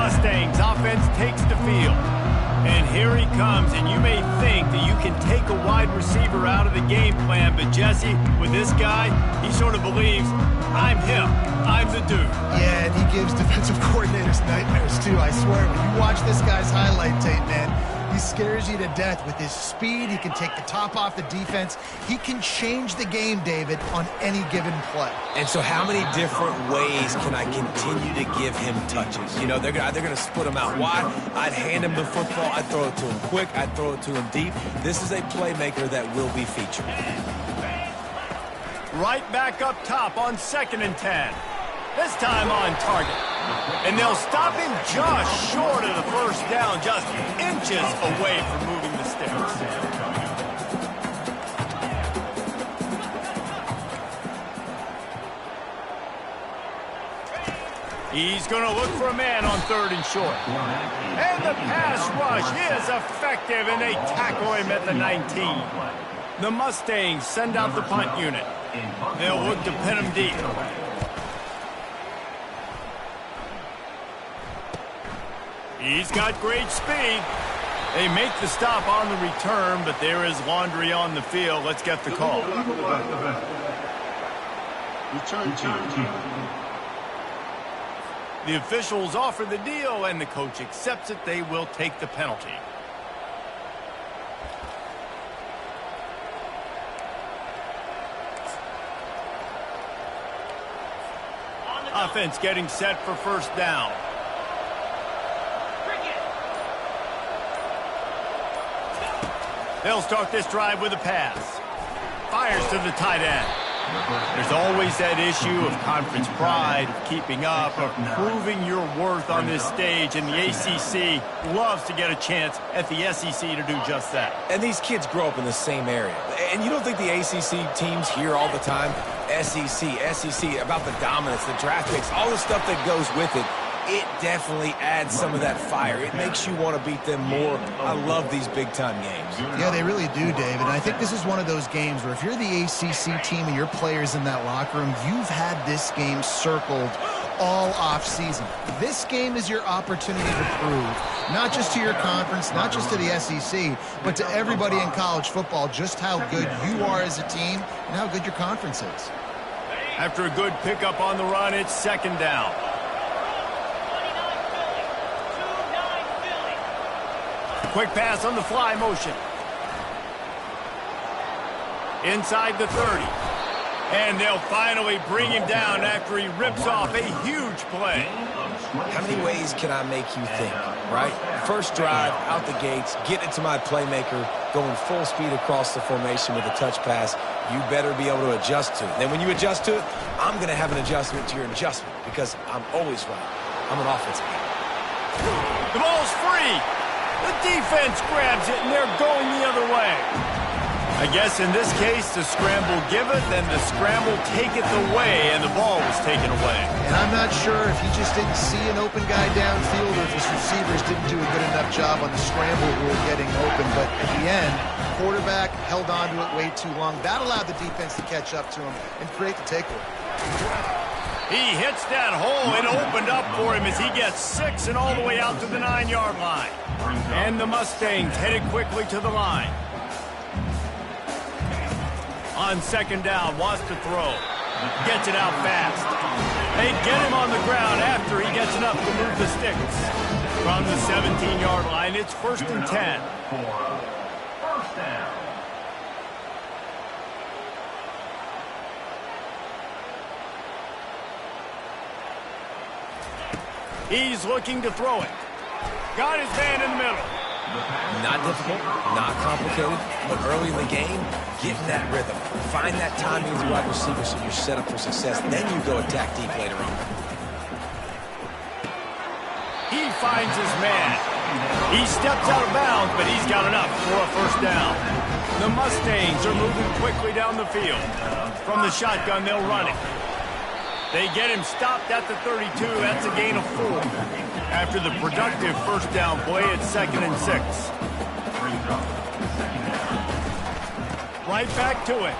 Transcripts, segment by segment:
Mustangs offense takes the field. And here he comes, and you may think that you can take a wide receiver out of the game plan, but Jesse, with this guy, he sort of believes, I'm him, I'm the dude. Yeah, and he gives defensive coordinators nightmares too, I swear. When you watch this guy's highlight tape, man, he scares you to death with his speed. He can take the top off the defense. He can change the game, David, on any given play. And so how many different ways can I continue to give him touches? You know, they're going to split him out wide. I'd hand him the football. I'd throw it to him quick. I'd throw it to him deep. This is a playmaker that will be featured. Right back up top on 2nd and 10. This time on target. And they'll stop him just short of the first down, just inches away from moving the sticks. He's going to look for a man on 3rd and short. And the pass rush is effective, and they tackle him at the 19. The Mustangs send out the punt unit. They'll look to pin him deep. He's got great speed. They make the stop on the return, but there is laundry on the field. Let's get the call. Return team. The officials offer the deal, and the coach accepts it. They will take the penalty. Offense getting set for 1st down. They'll start this drive with a pass. Fires to the tight end. There's always that issue of conference pride, of keeping up, of proving your worth on this stage, and the ACC loves to get a chance at the SEC to do just that. And these kids grow up in the same area. And you don't think the ACC teams hear all the time, SEC, about the dominance, the draft picks, all the stuff that goes with it. It definitely adds some of that fire. It makes you want to beat them more. I love these big-time games. Yeah, they really do, David. And I think this is one of those games where if you're the ACC team and your players in that locker room, you've had this game circled all off-season. This game is your opportunity to prove, not just to your conference, not just to the SEC, but to everybody in college football, just how good you are as a team and how good your conference is. After a good pickup on the run, it's 2nd down. Quick pass on the fly motion. Inside the 30. And they'll finally bring him down after he rips off a huge play. How many ways can I make you think, right? First drive, out the gates, get it to my playmaker, going full speed across the formation with a touch pass. You better be able to adjust to it. Then when you adjust to it, I'm going to have an adjustment to your adjustment because I'm always right. I'm an offensive guy. The ball's free. The defense grabs it, and they're going the other way. I guess in this case, the scramble give it, then the scramble take it away, and the ball was taken away. And I'm not sure if he just didn't see an open guy downfield or if his receivers didn't do a good enough job on the scramble rule getting open. But at the end, quarterback held on to it way too long. That allowed the defense to catch up to him and create the takeaway. He hits that hole and opened up for him as he gets 6 and all the way out to the 9-yard line. And the Mustangs headed quickly to the line. On 2nd down, wants to throw. Gets it out fast. They get him on the ground after he gets enough to move the sticks. From the 17-yard line, it's 1st and 10. First down. He's looking to throw it. Got his man in the middle. Not difficult, not complicated, but early in the game, getting that rhythm. Find that timing as a wide receiver so you're set up for success. Then you go attack deep later on. He finds his man. He steps out of bounds, but he's got enough for a 1st down. The Mustangs are moving quickly down the field. From the shotgun, they'll run it. They get him stopped at the 32. That's a gain of 4. After the productive 1st down play, it's 2nd and 6. Right back to it.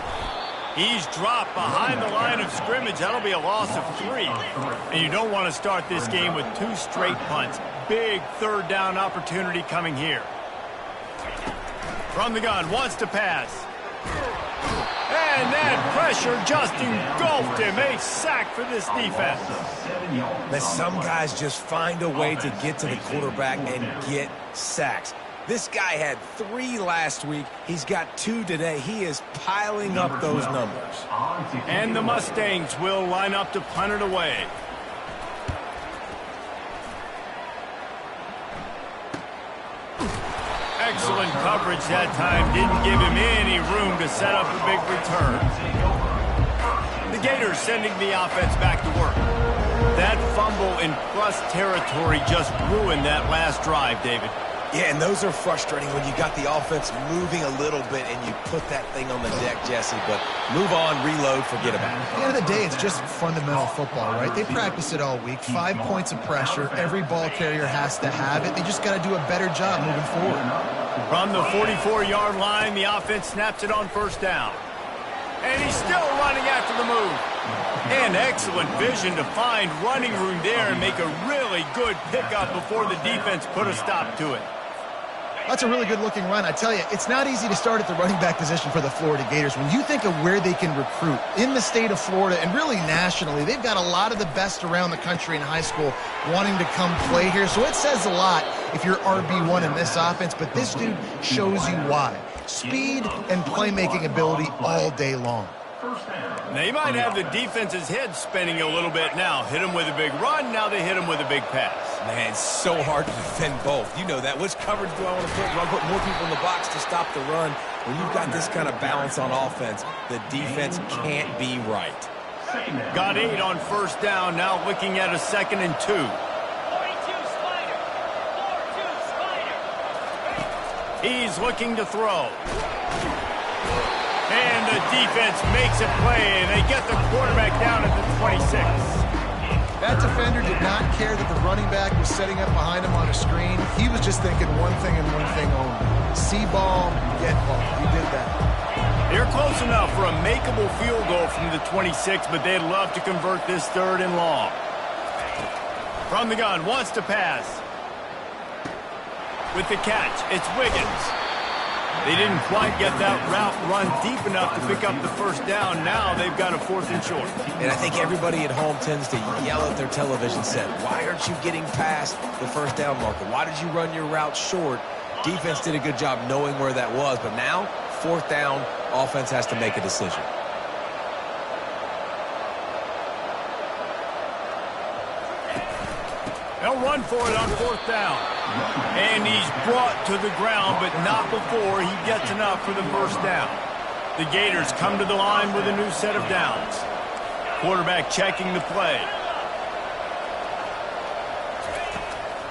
He's dropped behind the line of scrimmage. That'll be a loss of 3. And you don't want to start this game with 2 straight punts. Big third down opportunity coming here. From the gun, wants to pass. And that pressure just engulfed him. A sack for this defense. But some guys just find a way to get to the quarterback and get sacks. This guy had 3 last week. He's got 2 today. He is piling up those numbers. And the Mustangs will line up to punt it away. Excellent coverage that time. Didn't give him any room to set up a big return. The Gators sending the offense back to work. That fumble in plus territory just ruined that last drive, David. Yeah, and those are frustrating when you got the offense moving a little bit and you put that thing on the deck, Jesse. But move on, reload, forget about it. At the end of the day, it's just fundamental football, right? They practice it all week. 5 points of pressure. Every ball carrier has to have it. They just got to do a better job moving forward. From the 44-yard line, the offense snaps it on first down. And he's still running after the move. And excellent vision to find running room there and make a really good pickup before the defense put a stop to it. That's a really good-looking run. I tell you, it's not easy to start at the running back position for the Florida Gators. When you think of where they can recruit in the state of Florida and really nationally, they've got a lot of the best around the country in high school wanting to come play here. So it says a lot if you're RB1 in this offense, but this dude shows you why. Speed and playmaking ability all day long. They might have the defense's head spinning a little bit now. Hit him with a big run, now they hit him with a big pass. Man, it's so hard to defend both. You know that. Which coverage do I want to put? Do I put more people in the box to stop the run? When you've got this kind of balance on offense, the defense can't be right. Got 8 on first down, now looking at a 2nd and 2. 42 Spider. 42 Spider. He's looking to throw. And the defense makes a play, and they get the quarterback down at the 26. That defender did not care that the running back was setting up behind him on a screen. He was just thinking one thing and one thing only. See ball, get ball. He did that. They're close enough for a makeable field goal from the 26, but they'd love to convert this 3rd and long. From the gun, wants to pass. With the catch, it's Wiggins. They didn't quite get that route run deep enough to pick up the first down. Now they've got a 4th and short. And I think everybody at home tends to yell at their television set, why aren't you getting past the first down marker? Why did you run your route short? Defense did a good job knowing where that was, but now, 4th down, offense has to make a decision. They'll run for it on 4th down. And he's brought to the ground, but not before he gets enough for the first down. The Gators come to the line with a new set of downs. Quarterback checking the play.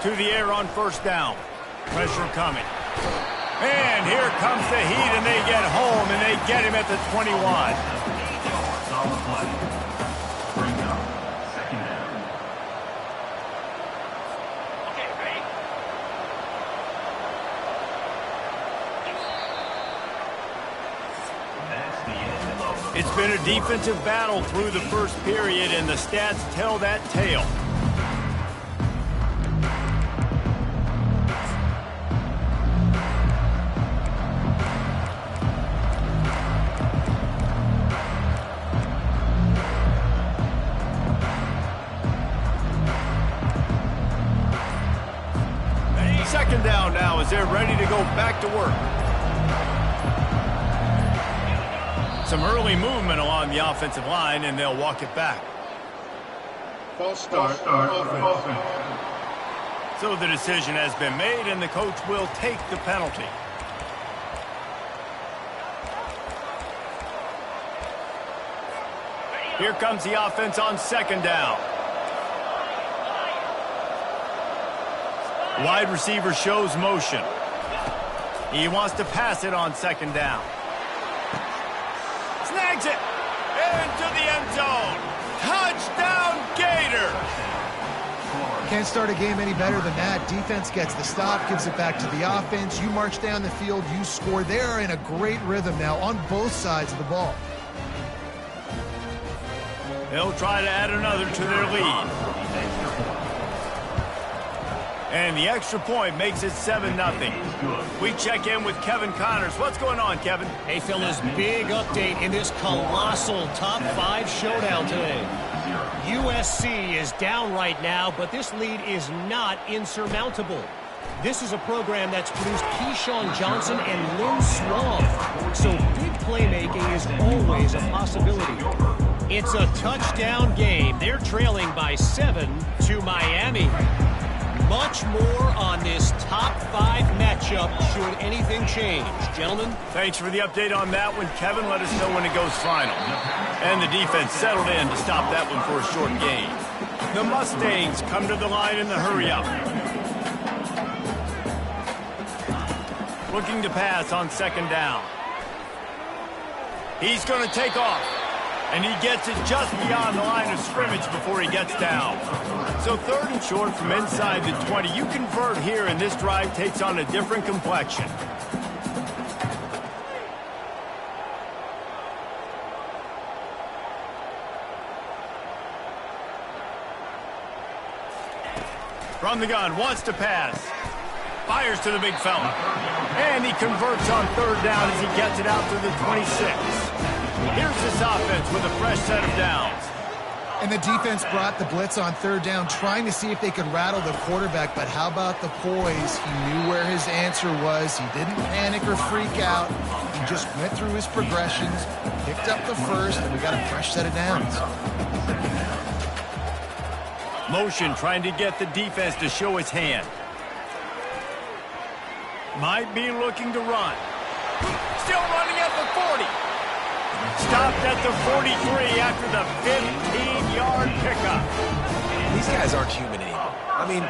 To the air on first down. Pressure coming. And here comes the heat, and they get home, and they get him at the 21. It's been a defensive battle through the first period, and the stats tell that tale. Second down now as they're ready to go back to work. Some early movement along the offensive line, and they'll walk it back. False start offense. So the decision has been made, and the coach will take the penalty. Here comes the offense on 2nd down. Wide receiver shows motion. He wants to pass it on 2nd down. Snags it into the end zone. Touchdown, Gators! Can't start a game any better than that. Defense gets the stop, gives it back to the offense. You march down the field, you score. They're in a great rhythm now on both sides of the ball. They'll try to add another to their lead. And the extra point makes it 7-0. We check in with Kevin Connors. What's going on, Kevin? Hey, fellas, big update in this colossal top 5 showdown today. USC is down right now, but this lead is not insurmountable. This is a program that's produced Keyshawn Johnson and Lynn Swan, so big playmaking is always a possibility. It's a touchdown game. They're trailing by 7 to Miami. Much more on this top 5 matchup should anything change. Gentlemen? Thanks for the update on that one, Kevin. Let us know when it goes final. And the defense settled in to stop that one for a short gain. The Mustangs come to the line in the hurry-up. Looking to pass on 2nd down. He's going to take off. And he gets it just beyond the line of scrimmage before he gets down. So 3rd and short from inside the 20. You convert here, and this drive takes on a different complexion. From the gun, wants to pass. Fires to the big fella. And he converts on 3rd down as he gets it out to the 26. Here's this offense with a fresh set of downs. And the defense brought the blitz on 3rd down, trying to see if they could rattle the quarterback. But how about the poise? He knew where his answer was. He didn't panic or freak out. He just went through his progressions, picked up the first, and we got a fresh set of downs. Motion trying to get the defense to show his hand. Might be looking to run. Still running at the 40. Stopped at the 43 after the 15-yard pickup. These guys aren't human anymore. I mean,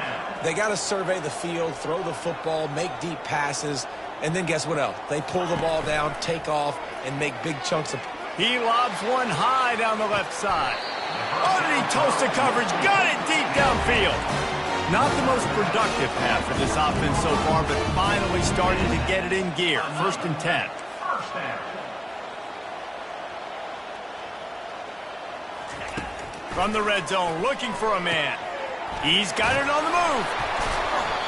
they got to survey the field, throw the football, make deep passes, and then guess what else? They pull the ball down, take off, and make big chunks of... He lobs one high down the left side. Underneath toasted coverage, got it deep downfield. Not the most productive half for this offense so far, but finally starting to get it in gear. 1st and 10. From the red zone, looking for a man. He's got it on the move.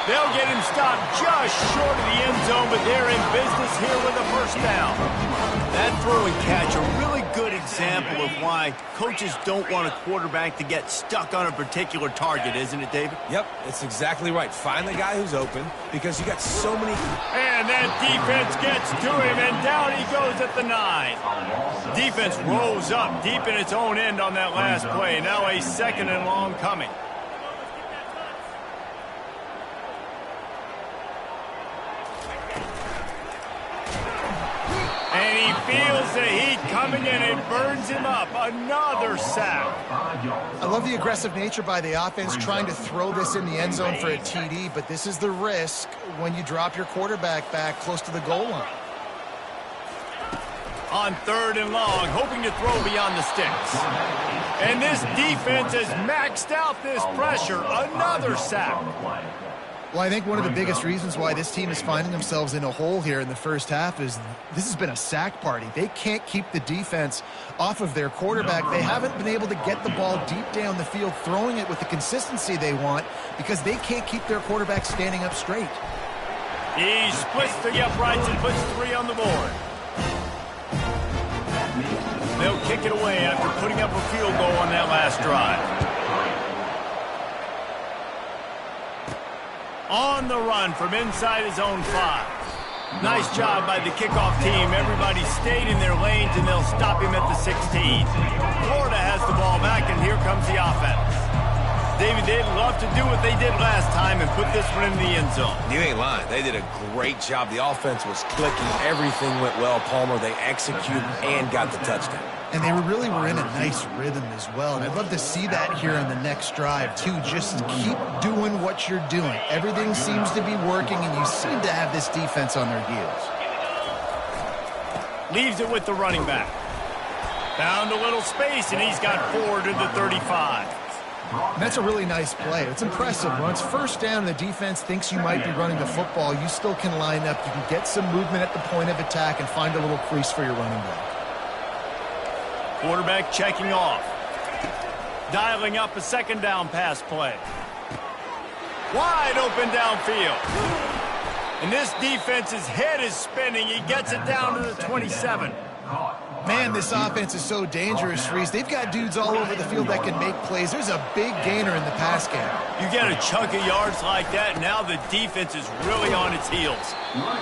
They'll get him stopped just short of the end zone, but they're in business here with a 1st down. That throw and catch, a really good example of why coaches don't want a quarterback to get stuck on a particular target, isn't it, David? Yep, it's exactly right. Find the guy who's open because you got so many... And that defense gets to him, and down he goes at the 9. Defense rolls up deep in its own end on that last play. Now a 2nd and long coming. And he feels the heat coming in and burns him up. Another sack. I love the aggressive nature by the offense trying to throw this in the end zone for a TD, but this is the risk when you drop your quarterback back close to the goal line. On 3rd and long, hoping to throw beyond the sticks. And this defense has maxed out this pressure. Another sack. Well, I think one of the biggest reasons why this team is finding themselves in a hole here in the first half is this has been a sack party. They can't keep the defense off of their quarterback. They haven't been able to get the ball deep down the field, throwing it with the consistency they want because they can't keep their quarterback standing up straight. He splits the uprights and puts 3 on the board. They'll kick it away after putting up a field goal on that last drive. On the run from inside his own 5. Nice job by the kickoff team. Everybody stayed in their lanes, and they'll stop him at the 16. Florida has the ball back, and here comes the offense. David, they'd love to do what they did last time and put this one in the end zone. You ain't lying. They did a great job. The offense was clicking. Everything went well, Palmer. They executed and got the touchdown. And they really were in a nice rhythm as well. And I'd love to see that here in the next drive, too. Just keep doing what you're doing. Everything seems to be working, and you seem to have this defense on their heels. Leaves it with the running back. Found a little space, and he's got 4 to the 35. And that's a really nice play. It's impressive. Once 1st down and the defense thinks you might be running the football, you still can line up. You can get some movement at the point of attack and find a little crease for your running back. Quarterback checking off. Dialing up a second down pass play. Wide open downfield. And this defense's head is spinning. He gets it down to the 27. Man, this offense is so dangerous, Reese. They've got dudes all over the field that can make plays. There's a big gainer in the pass game. You get a chunk of yards like that, now the defense is really on its heels.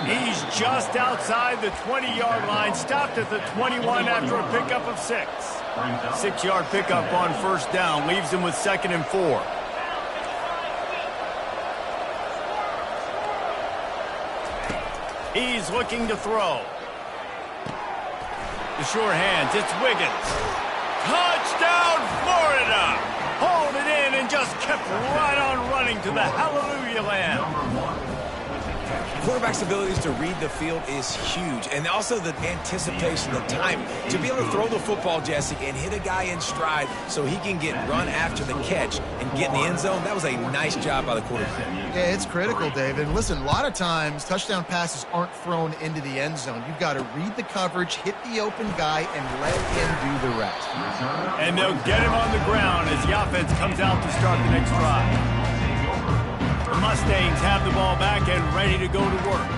He's just outside the 20-yard line, stopped at the 21 after a pickup of 6. 6-yard pickup on first down, leaves him with 2nd and 4. He's looking to throw. The sure hands, it's Wiggins. Touchdown, Florida! Hauled it in and just kept right on running to the hallelujah land. Quarterback's abilities to read the field is huge, and also the anticipation, the time to be able to throw the football, Jesse, and hit a guy in stride so he can get run after the catch and get in the end zone. That was a nice job by the quarterback. Yeah, it's critical, David. And listen, a lot of times touchdown passes aren't thrown into the end zone. You've got to read the coverage, hit the open guy, and let him do the rest. And they'll get him on the ground as the offense comes out to start the next drive. The Mustangs have the ball back and ready to go to work.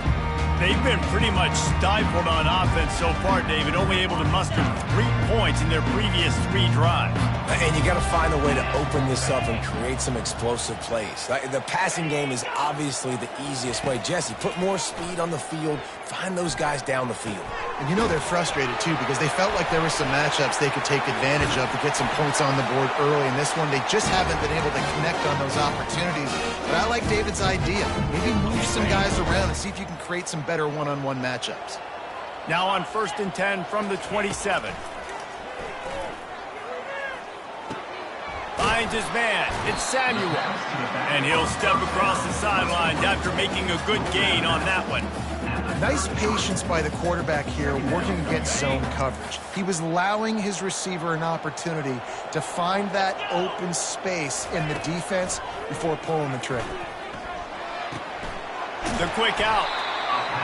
They've been pretty much stifled on offense so far, David, only able to muster 3 points in their previous 3 drives. And you got to find a way to open this up and create some explosive plays. The passing game is obviously the easiest way. Jesse, put more speed on the field, find those guys down the field. And you know they're frustrated, too, because they felt like there were some matchups they could take advantage of to get some points on the board early. In this one, they just haven't been able to connect on those opportunities. But I like David's idea. Maybe move some guys around and see if you can create some better one-on-one matchups. Now on 1st and 10 from the 27. Finds his man. It's Samuel. And he'll step across the sidelines after making a good gain on that one. Nice patience by the quarterback here working against zone coverage. He was allowing his receiver an opportunity to find that open space in the defense before pulling the trigger. The quick out.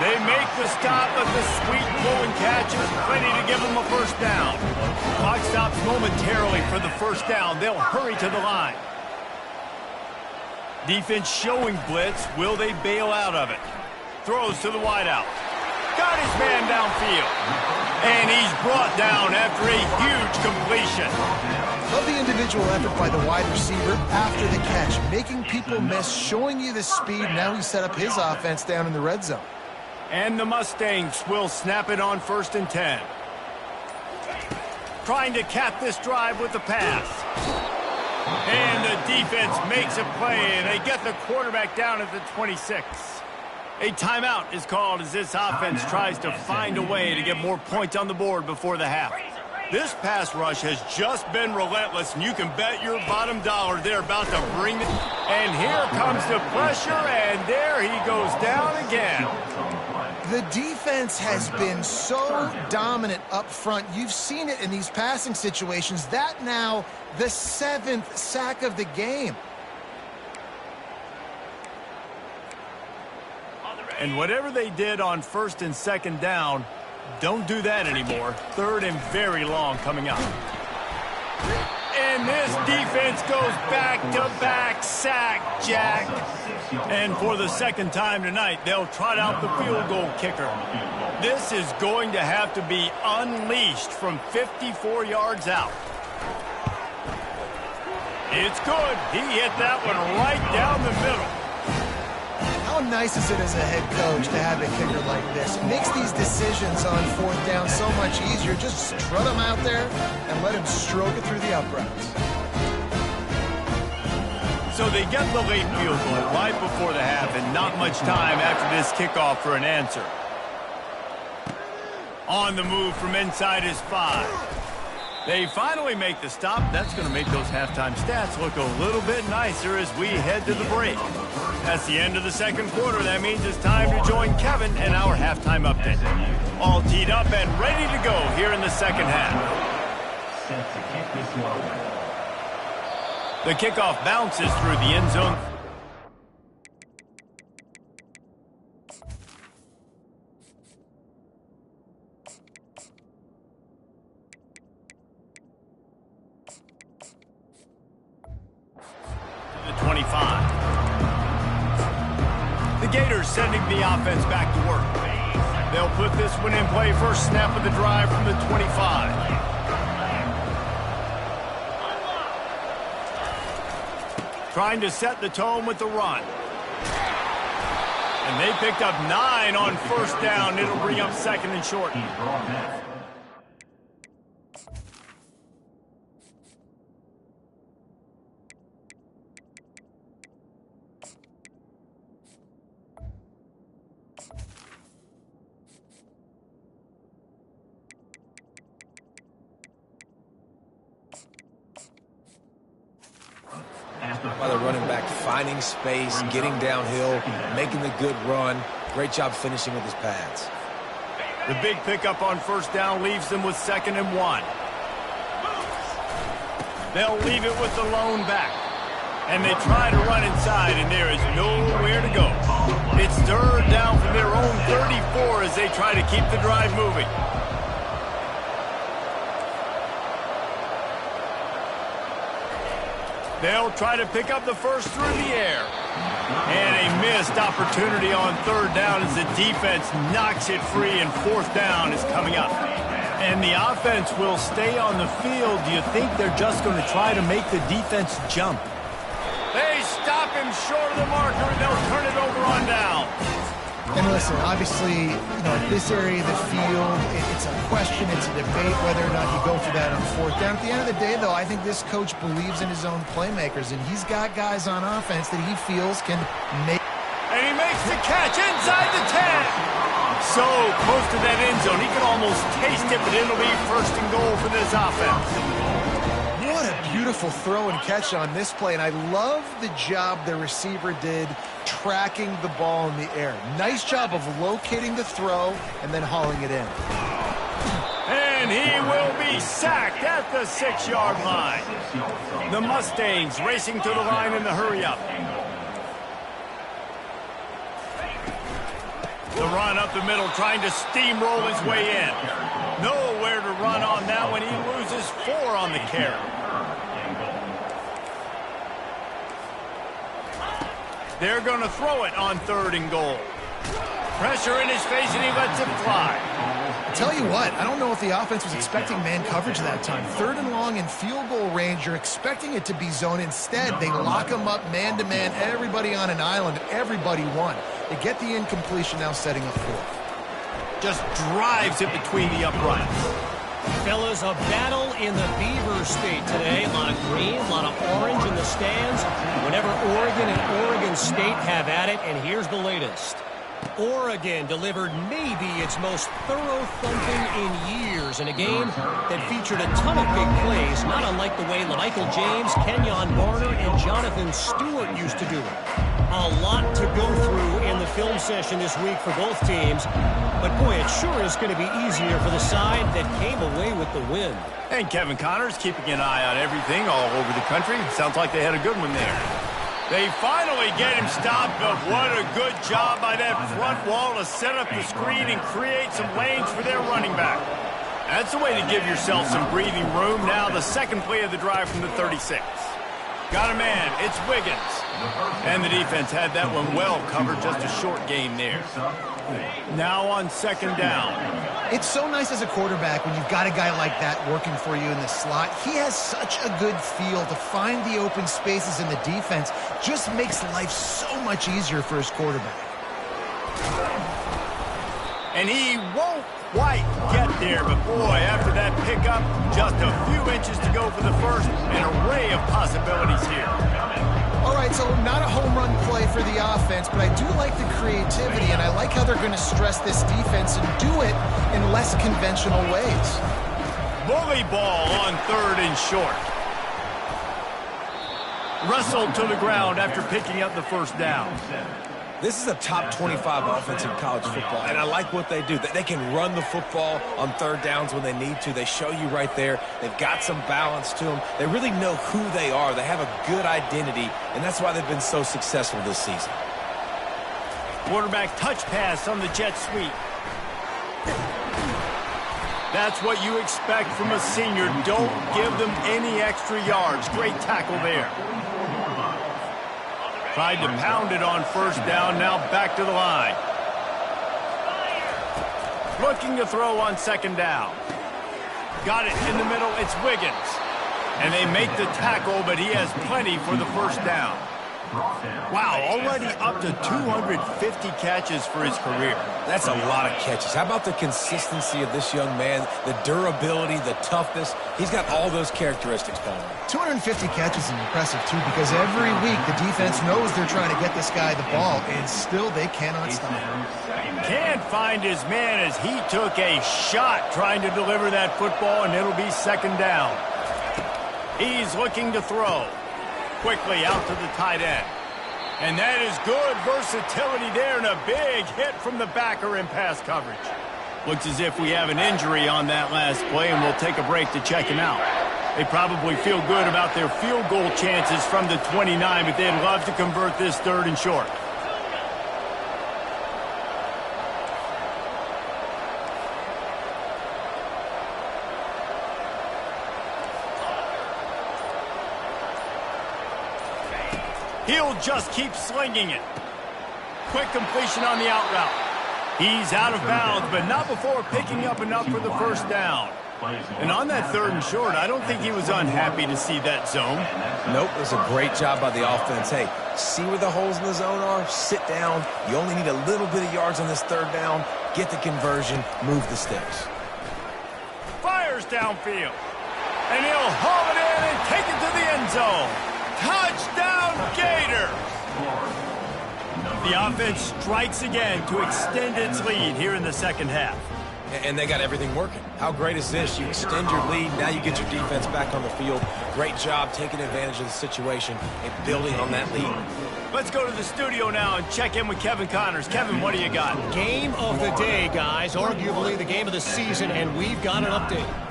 They make the stop, but the sweet pull and catch is plenty to give them a first down. Clock stops momentarily for the first down. They'll hurry to the line. Defense showing blitz. Will they bail out of it? Throws to the wideout. Got his man downfield. And he's brought down after a huge completion. Love the individual effort by the wide receiver after the catch, making people miss, showing you the speed. Now he set up his offense down in the red zone. And the Mustangs will snap it on 1st and 10. Trying to cap this drive with the pass. And the defense makes a play, and they get the quarterback down at the 26. A timeout is called as this offense tries to find a way to get more points on the board before the half. This pass rush has just been relentless, and you can bet your bottom dollar they're about to bring it. And here comes the pressure, and there he goes down again. The defense has been so dominant up front. You've seen it in these passing situations. That now the 7th sack of the game. And whatever they did on 1st and 2nd down, don't do that anymore. 3rd and very long coming up. And this defense goes back-to-back sack, Jack. And for the 2nd time tonight, they'll trot out the field goal kicker. This is going to have to be unleashed from 54 yards out. It's good. He hit that one right down the middle. How nice is it as a head coach to have a kicker like this? It makes these decisions on 4th down so much easier. Just strut him out there and let him stroke it through the uprights. So they get the late field goal right before the half, and not much time after this kickoff for an answer. On the move from inside his 5. They finally make the stop. That's going to make those halftime stats look a little bit nicer as we head to the break. That's the end of the 2nd quarter. That means it's time to join Kevin and our halftime update. All teed up and ready to go here in the 2nd half. The kickoff bounces through the end zone. Gators sending the offense back to work. They'll put this one in play first snap of the drive from the 25. Trying to set the tone with the run. And they picked up 9 on first down. It'll bring up second and short. By the running back, finding space, getting downhill, making the good run. Great job finishing with his pads. The big pickup on first down leaves them with 2nd and 1. They'll leave it with the lone back. And they try to run inside, and there is nowhere to go. It's 3rd down from their own 34 as they try to keep the drive moving. They'll try to pick up the first through the air. And a missed opportunity on 3rd down as the defense knocks it free, and 4th down is coming up. And the offense will stay on the field. Do you think they're just going to try to make the defense jump? They stop him short of the marker, and they'll turn it over on down. And listen, obviously, at this area of the field, it's a question, it's a debate whether or not you go for that on 4th down. At the end of the day, though, I think this coach believes in his own playmakers, and he's got guys on offense that he feels can make. And he makes the catch inside the 10. So close to that end zone, he can almost taste it, but it'll be 1st and goal for this offense. What a beautiful throw and catch on this play, and I love the job the receiver did tracking the ball in the air. Nice job of locating the throw and then hauling it in. And he will be sacked at the 6-yard line. The Mustangs racing to the line in the hurry-up. The run up the middle, trying to steamroll his way in. Nowhere to run on that one. He loses 4 on the carry. They're going to throw it on 3rd and goal. Pressure in his face, and he lets it fly. Tell you what, I don't know if the offense was expecting man coverage that time. 3rd and long in field goal range, you're expecting it to be zone. Instead, they lock him up man-to-man, everybody on an island, everybody won. They get the incompletion, now setting up 4th. Just drives it between the uprights. Fellas, a battle in the Beaver State today. A lot of green, a lot of orange in the stands. Whenever Oregon and Oregon State have at it, and here's the latest. Oregon delivered maybe its most thorough thumping in years in a game that featured a ton of big plays, not unlike the way LaMichael James, Kenyon Barner, and Jonathan Stewart used to do it. A lot to go through in the film session this week for both teams, but boy, it sure is going to be easier for the side that came away with the win. And Kevin Connors keeping an eye on everything all over the country. Sounds like they had a good one there. They finally get him stopped, but what a good job by that front wall to set up the screen and create some lanes for their running back. That's the way to give yourself some breathing room. Now the second play of the drive from the 36. Got a man, it's Wiggins. And the defense had that one well covered, just a short gain there. Now on 2nd down. It's so nice as a quarterback when you've got a guy like that working for you in the slot. He has such a good feel to find the open spaces in the defense. Just makes life so much easier for his quarterback. And he won't quite get there, but boy, after that pickup, just a few inches to go for the first. An array of possibilities here. All right, so not a home run play for the offense, but I do like the creativity, and I like how they're going to stress this defense and do it in less conventional ways. Bully ball on 3rd and short. Wrestled to the ground after picking up the first down. This is a top 25 offense in college football, and I like what they do. They can run the football on 3rd downs when they need to. They show you right there. They've got some balance to them. They really know who they are. They have a good identity, and that's why they've been so successful this season. Quarterback touch pass on the jet sweep. That's what you expect from a senior. Don't give them any extra yards. Great tackle there. Tried to pound it on first down, now back to the line. Looking to throw on second down. Got it in the middle, it's Wiggins. And they make the tackle, but he has plenty for the first down. Wow, already up to 250 catches for his career. That's a lot of catches. How about the consistency of this young man, the durability, the toughness? He's got all those characteristics, Paul. 250 catches is impressive, too, because every week the defense knows they're trying to get this guy the ball, and still they cannot stop him. Can't find his man as he took a shot trying to deliver that football, and it'll be second down. He's looking to throw. Quickly out to the tight end. And that is good versatility there and a big hit from the backer in pass coverage. Looks as if we have an injury on that last play, and we'll take a break to check him out. They probably feel good about their field goal chances from the 29, but they'd love to convert this third and short. He'll just keep slinging it. Quick completion on the out route. He's out of bounds, but not before picking up enough for the first down. And on that third and short, I don't think he was unhappy to see that zone. Nope, it was a great job by the offense. Hey, see where the holes in the zone are? Sit down. You only need a little bit of yards on this third down. Get the conversion. Move the sticks. Fires downfield. And he'll haul it in and take it to the end zone. Touchdown, Gators! The offense strikes again to extend its lead here in the second half. And they got everything working. How great is this? You extend your lead, now you get your defense back on the field. Great job taking advantage of the situation and building on that lead. Let's go to the studio now and check in with Kevin Connors. Kevin, what do you got? Game of the day, guys. Arguably the game of the season, and we've got an update.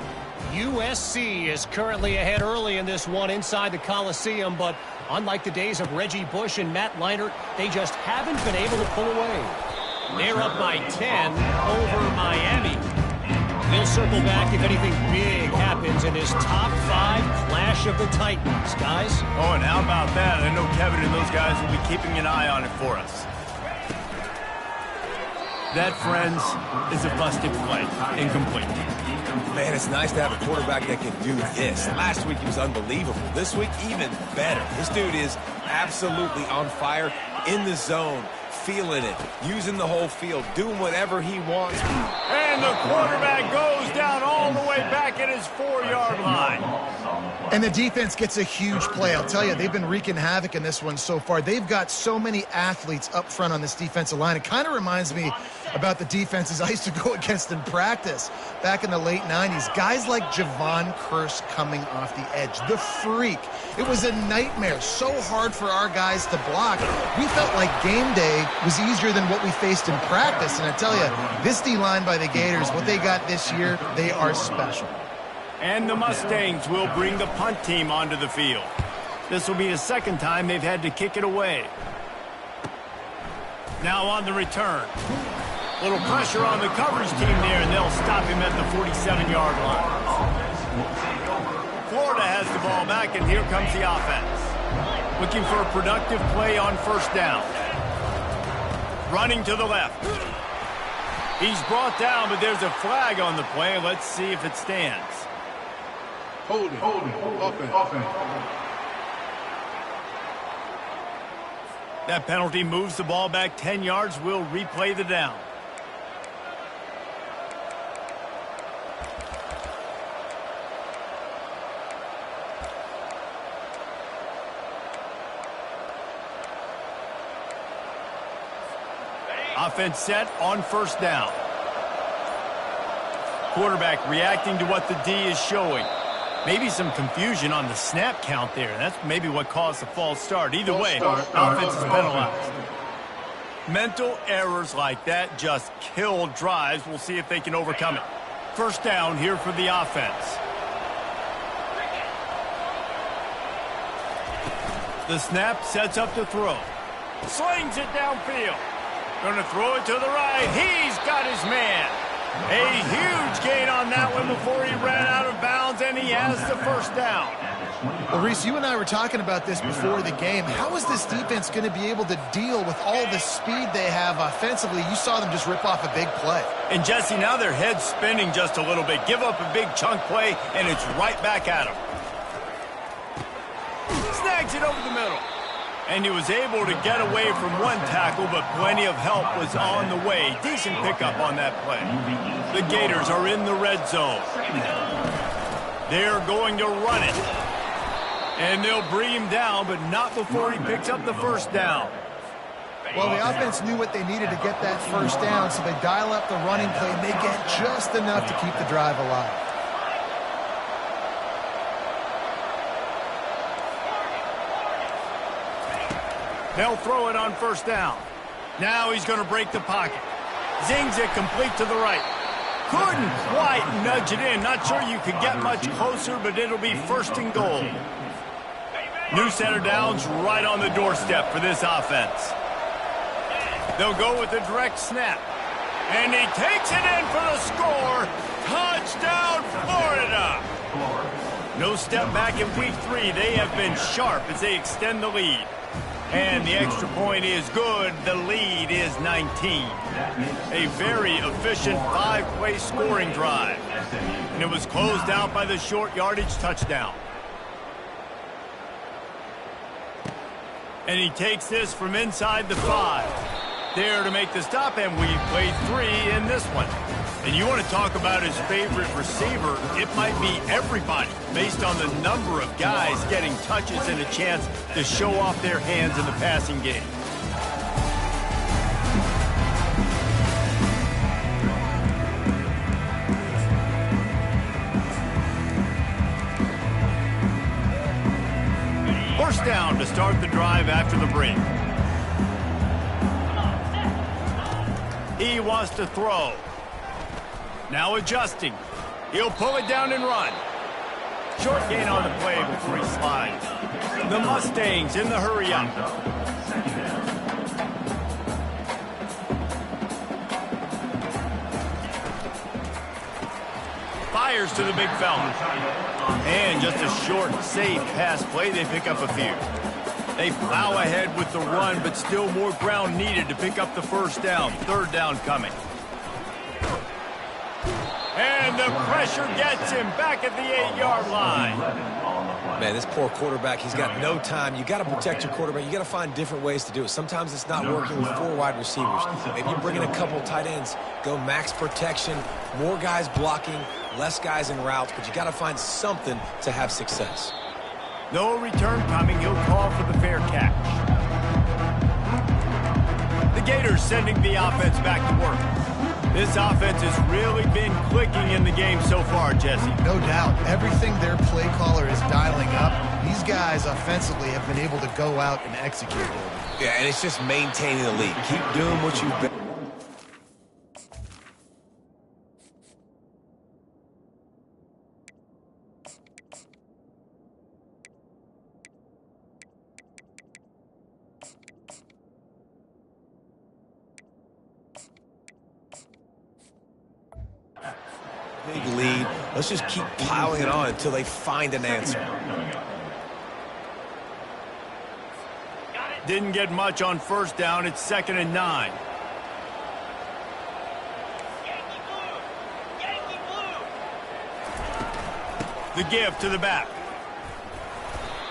USC is currently ahead early in this one inside the Coliseum, but unlike the days of Reggie Bush and Matt Leinart, they just haven't been able to pull away. They're up by 10 over Miami. We'll circle back if anything big happens in this top 5 clash of the Titans, guys. Oh, and how about that? I know Kevin and those guys will be keeping an eye on it for us. That, friends, is a busted play. Incomplete. Man, it's nice to have a quarterback that can do this. Last week he was unbelievable. This week, even better. This dude is absolutely on fire, in the zone, feeling it, using the whole field, doing whatever he wants. And the quarterback goes down all the way back at his 4-yard line. And the defense gets a huge play. I'll tell you, they've been wreaking havoc in this one so far. They've got so many athletes up front on this defensive line. It kind of reminds me about the defenses I used to go against in practice back in the late 90s. Guys like Javon Curse coming off the edge. The freak. It was a nightmare. So hard for our guys to block. We felt like game day was easier than what we faced in practice. And I tell you, this D-line by the Gators, what they got this year, they are special. And the Mustangs will bring the punt team onto the field. This will be the second time they've had to kick it away. Now on the return. Little pressure on the coverage team there, and they'll stop him at the 47-yard line. Florida has the ball back, and here comes the offense. Looking for a productive play on first down. Running to the left. He's brought down, but there's a flag on the play. Let's see if it stands. Holding. Offense. That penalty moves the ball back 10 yards. We'll replay the down. Offense set on first down. Quarterback reacting to what the D is showing. Maybe some confusion on the snap count there. That's maybe what caused the false start. Either way, offense is penalized. Mental errors like that just kill drives. We'll see if they can overcome it. First down here for the offense. The snap sets up the throw. Slings it downfield. Going to throw it to the right. He's got his man. A huge gain on that one before he ran out of bounds, and he has the first down. Well, Reese, you and I were talking about this before the game. How is this defense going to be able to deal with all the speed they have offensively? You saw them just rip off a big play. And, Jesse, now their head's spinning just a little bit. Give up a big chunk play, and it's right back at them. Snags it over the middle. And he was able to get away from one tackle, but plenty of help was on the way. Decent pickup on that play. The Gators are in the red zone. They're going to run it. And they'll bring him down, but not before he picks up the first down. Well, the offense knew what they needed to get that first down, so they dial up the running play, and they get just enough to keep the drive alive. They'll throw it on first down. Now he's going to break the pocket. Zings it complete to the right. Couldn't quite nudge it in. Not sure you could get much closer, but it'll be first and goal. New set of downs right on the doorstep for this offense. They'll go with a direct snap. And he takes it in for the score. Touchdown, Florida! No step back in week 3. They have been sharp as they extend the lead. And the extra point is good. The lead is 19. A very efficient 5-play scoring drive. And it was closed out by the short yardage touchdown. And he takes this from inside the 5. There to make the stop, and we played 3 in this one. And you want to talk about his favorite receiver, it might be everybody, based on the number of guys getting touches and a chance to show off their hands in the passing game. First down to start the drive after the break. He wants to throw. Now adjusting. He'll pull it down and run. Short gain on the play before he slides. The Mustangs in the hurry-up. Fires to the big fella. And just a short, safe pass play. They pick up a few. They plow ahead with the run, but still more ground needed to pick up the first down. Third down coming. And the pressure gets him back at the 8-yard line. Man, this poor quarterback, he's got no time. You got to protect your quarterback. You got to find different ways to do it. Sometimes it's not working with 4 wide receivers. Maybe you bring in a couple tight ends, go max protection, more guys blocking, less guys in routes, but you got to find something to have success. No return coming. He'll call for the fair catch. The Gators sending the offense back to work. This offense has really been clicking in the game so far, Jesse. No doubt. Everything their play caller is dialing up, these guys offensively have been able to go out and execute. Yeah, and it's just maintaining the lead. Keep doing what you've been. Big lead. Let's just keep piling it on until they find an answer. Didn't get much on first down. It's 2nd and 9. Yankee blue! Yankee blue! The give to the back.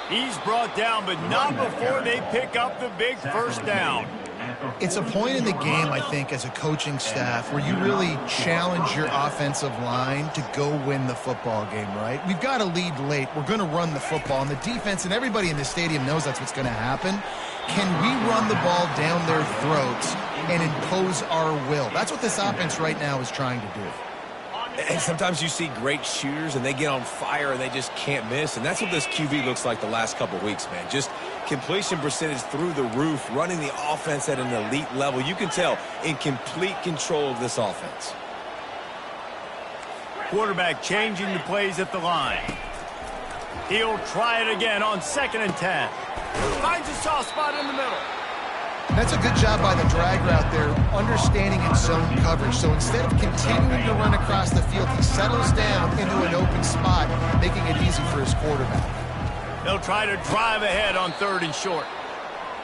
He's brought down, but not before they pick up the big first down. It's a point in the game, I think, as a coaching staff where you really challenge your offensive line to go win the football game, right? We've got to lead late. We're going to run the football, and the defense and everybody in the stadium knows that's what's going to happen. Can we run the ball down their throats and impose our will? That's what this offense right now is trying to do. And sometimes you see great shooters, and they get on fire, and they just can't miss. And that's what this QB looks like the last couple of weeks, man. Just completion percentage through the roof, running the offense at an elite level. You can tell in complete control of this offense. Quarterback changing the plays at the line. He'll try it again on 2nd and 10. Finds a soft spot in the middle. That's a good job by the drag route there, understanding its zone coverage. So instead of continuing to run across the field, he settles down into an open spot, making it easy for his quarterback. They'll try to drive ahead on 3rd and short.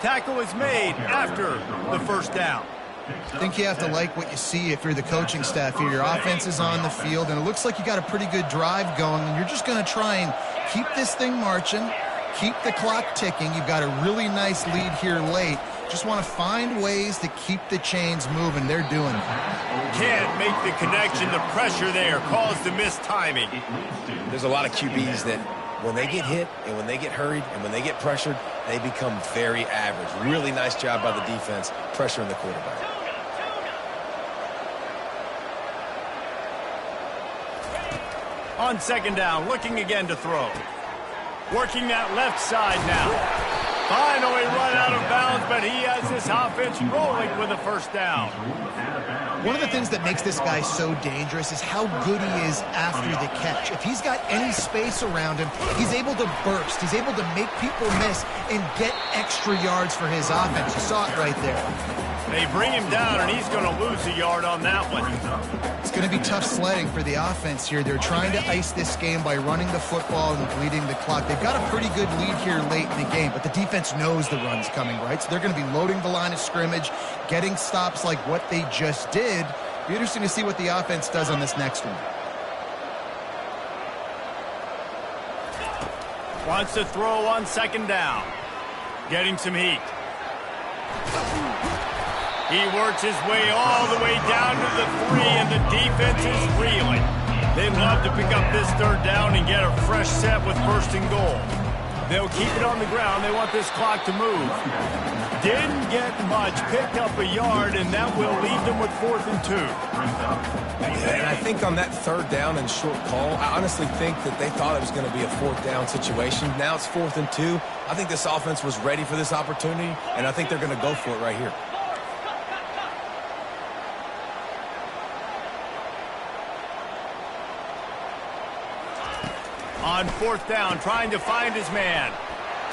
Tackle is made after the first down. I think you have to like what you see if you're the coaching staff here. Your offense is on the field, and it looks like you got a pretty good drive going, and you're just going to try and keep this thing marching, keep the clock ticking. You've got a really nice lead here late. Just want to find ways to keep the chains moving. They're doing it. Can't make the connection. The pressure there caused the missed timing. There's a lot of QBs that when they get hit and when they get hurried and when they get pressured, they become very average. Really nice job by the defense pressuring the quarterback. On 2nd down, looking again to throw. Working that left side now. Finally run out of bounds, but he has this offense rolling with a first down. One of the things that makes this guy so dangerous is how good he is after the catch. If he's got any space around him, he's able to burst. He's able to make people miss and get extra yards for his offense. You saw it right there. They bring him down, and he's going to lose a yard on that one. It's going to be tough sledding for the offense here. They're trying to ice this game by running the football and bleeding the clock. They've got a pretty good lead here late in the game, but the defense knows the run's coming, right? So they're going to be loading the line of scrimmage, getting stops like what they just did. Be interesting to see what the offense does on this next one. Wants to throw on 2nd down. Getting some heat. He works his way all the way down to the 3, and the defense is reeling. They'd love to pick up this 3rd down and get a fresh set with 1st and goal. They'll keep it on the ground. They want this clock to move. Didn't get much, picked up a yard, and that will leave them with 4th and 2. And I think on that 3rd down and short call, I honestly think that they thought it was going to be a 4th down situation. Now it's 4th and 2. I think this offense was ready for this opportunity, and I think they're going to go for it right here. On 4th down, trying to find his man.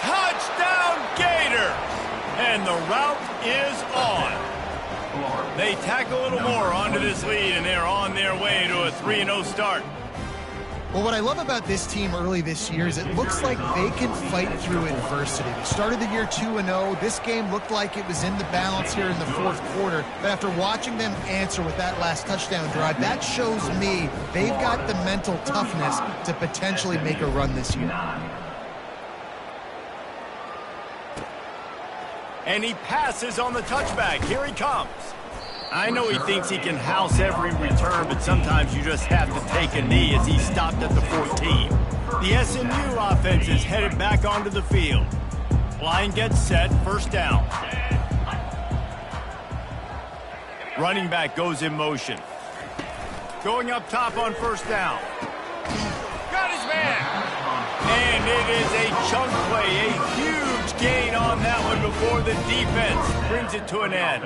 Touchdown, Gator! And the route is on. They tack a little more onto this lead, and they're on their way to a 3-0 start. Well, what I love about this team early this year is it looks like they can fight through adversity. They started the year 2-0. This game looked like it was in the balance here in the 4th quarter. But after watching them answer with that last touchdown drive, that shows me they've got the mental toughness to potentially make a run this year. And he passes on the touchback. Here he comes. I know he thinks he can house every return, but sometimes you just have to take a knee as he stopped at the 14. The SMU offense is headed back onto the field. Line gets set, 1st down. Running back goes in motion. Going up top on 1st down. Got his man. And it is a chunk play, a huge gain on that one before the defense brings it to an end.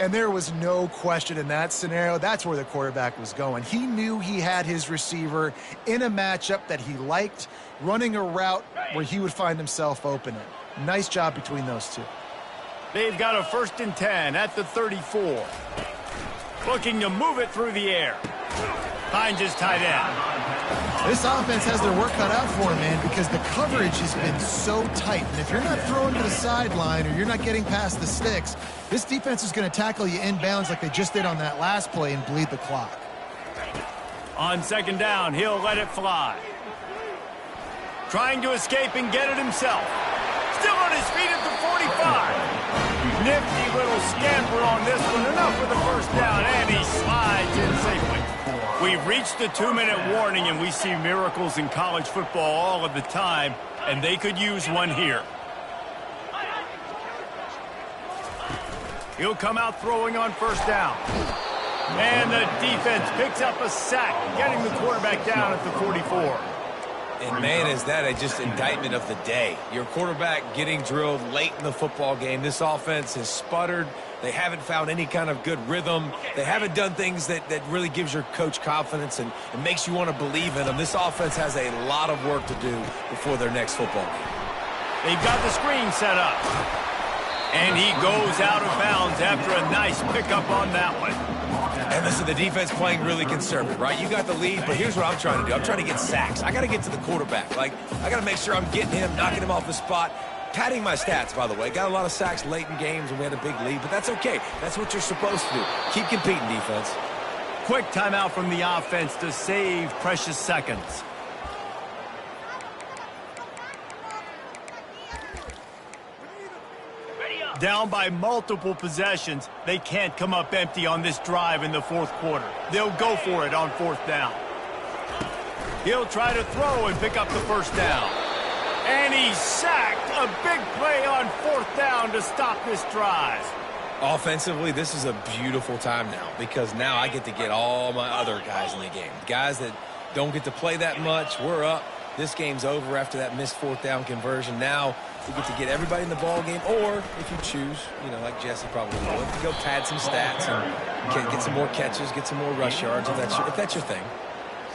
And there was no question in that scenario. That's where the quarterback was going. He knew he had his receiver in a matchup that he liked, running a route where he would find himself open. Nice job between those two. They've got a 1st and 10 at the 34. Looking to move it through the air. Finds his tight end. This offense has their work cut out for him, man, because the coverage has been so tight. And if you're not throwing to the sideline or you're not getting past the sticks, this defense is going to tackle you inbounds like they just did on that last play and bleed the clock. On 2nd down, he'll let it fly. Trying to escape and get it himself. Still on his feet at the 45. Nifty little scamper on this one. Enough for the 1st down, and he slides in safely. We've reached the 2-minute warning, and we see miracles in college football all of the time, and they could use one here. He'll come out throwing on 1st down. And the defense picks up a sack, getting the quarterback down at the 44. And, man, is that just indictment of the day. Your quarterback getting drilled late in the football game. This offense has sputtered. They haven't found any kind of good rhythm. They haven't done things that really gives your coach confidence and makes you want to believe in them. This offense has a lot of work to do before their next football game. They've got the screen set up. And he goes out of bounds after a nice pickup on that one. And listen, the defense playing really conservative, right? You got the lead, but here's what I'm trying to do. I'm trying to get sacks. I got to get to the quarterback. Like, I got to make sure I'm getting him, knocking him off the spot. Padding my stats, by the way. Got a lot of sacks late in games when we had a big lead, but that's okay. That's what you're supposed to do. Keep competing, defense. Quick timeout from the offense to save precious seconds. Down by multiple possessions, they can't come up empty on this drive in the fourth quarter. They'll go for it on fourth down. He'll try to throw and pick up the first down. And he's sacked. A big play on fourth down to stop this drive. Offensively, this is a beautiful time now because now I get to get all my other guys in the game. Guys that don't get to play that much, we're up. This game's over after that missed fourth down conversion. Now we get to get everybody in the ball game, or if you choose, you know, like Jesse probably would, to go pad some stats and get some more catches, get some more rush yards if that's your thing.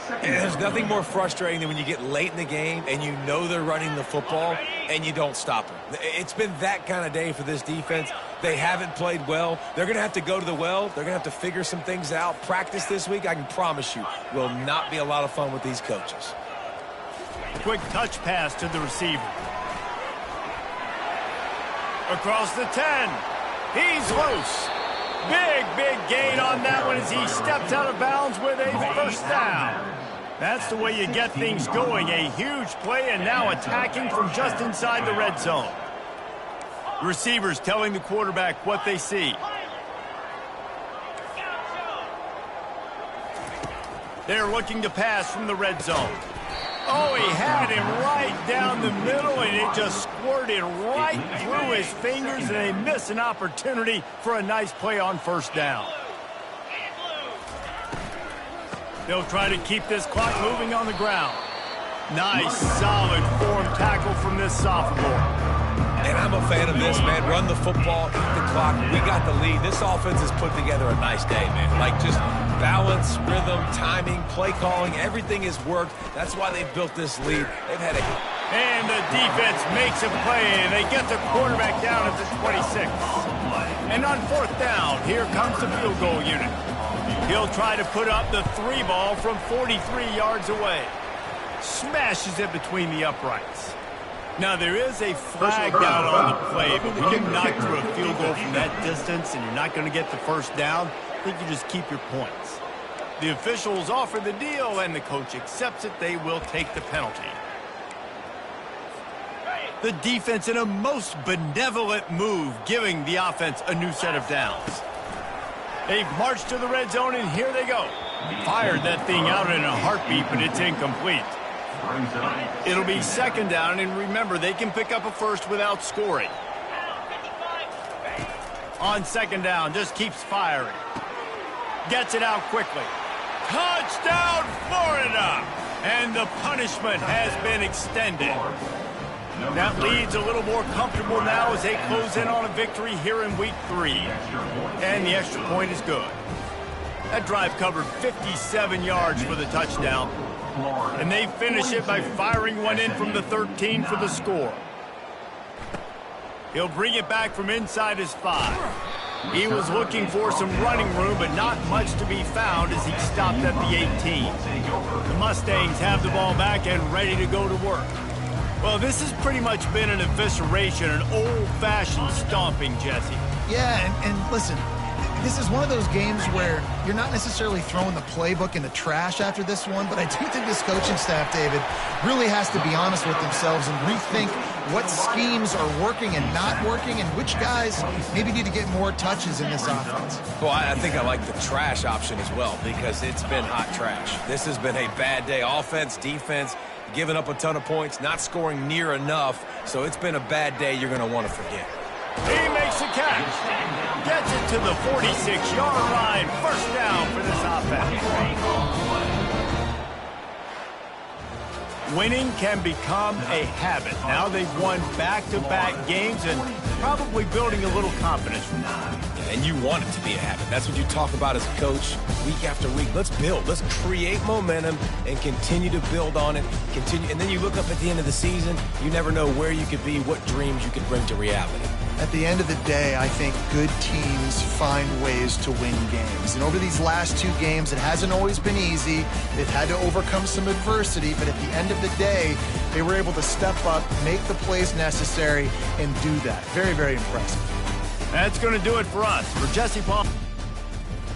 And there's nothing more frustrating than when you get late in the game and you know they're running the football and you don't stop them. It's been that kind of day for this defense. They haven't played well. They're going to have to go to the well. They're going to have to figure some things out. Practice this week, I can promise you, will not be a lot of fun with these coaches. Quick touch pass to the receiver. Across the 10. He's loose. Big gain on that one as he steps out of bounds with a first down. That's the way you get things going. A huge play and now attacking from just inside the red zone. Receivers telling the quarterback what they see. They're looking to pass from the red zone. Oh, he had him right down the middle, and it just squirted right through his fingers, and they miss an opportunity for a nice play on first down. They'll try to keep this clock moving on the ground. Nice, solid form tackle from this sophomore. And I'm a fan of this, man. Run the football, eat the clock. We got the lead. This offense has put together a nice day, man. Like, just balance, rhythm, timing, play calling, everything has worked. That's why they've built this lead. They've had a... And the defense makes a play, and they get the quarterback down at the 26. And on fourth down, here comes the field goal unit. He'll try to put up the 3 ball from 43 yards away. Smashes it between the uprights. Now, there is a flag down on the play, but when you knock through a field goal from that distance and you're not going to get the first down, I think you just keep your points. The officials offer the deal, and the coach accepts it. They will take the penalty. The defense in a most benevolent move, giving the offense a new set of downs. They've marched to the red zone, and here they go. Fired that thing out in a heartbeat, but it's incomplete. It'll be second down, and remember, they can pick up a first without scoring. On second down, just keeps firing. Gets it out quickly. Touchdown, Florida! And the punishment has been extended. That lead's a little more comfortable now as they close in on a victory here in week 3. And the extra point is good. That drive covered 57 yards for the touchdown. And they finish it by firing one in from the 13 for the score. He'll bring it back from inside his 5. He was looking for some running room, but not much to be found as he stopped at the 18. The Mustangs have the ball back and ready to go to work. Well, this has pretty much been an evisceration, an old-fashioned stomping, Jesse. Yeah, and listen, this is one of those games where you're not necessarily throwing the playbook in the trash after this one, but I do think this coaching staff, David, really has to be honest with themselves and rethink what schemes are working and not working and which guys maybe need to get more touches in this offense. Well, I think I like the trash option as well because it's been hot trash. This has been a bad day. Offense, defense, giving up a ton of points, not scoring near enough. So it's been a bad day you're going to want to forget. He makes a catch. Gets it to the 46-yard line. First down for this offense. Winning can become a habit. Now they've won back-to-back games and probably building a little confidence from that. And you want it to be a habit. That's what you talk about as a coach week after week. Let's build. Let's create momentum and continue to build on it. Continue, and then you look up at the end of the season, you never know where you could be, what dreams you could bring to reality. At the end of the day, I think good teams find ways to win games. And over these last 2 games, it hasn't always been easy. They've had to overcome some adversity, but at the end of the day, they were able to step up, make the plays necessary, and do that. Very, very impressive. That's going to do it for us. For Jesse Palm.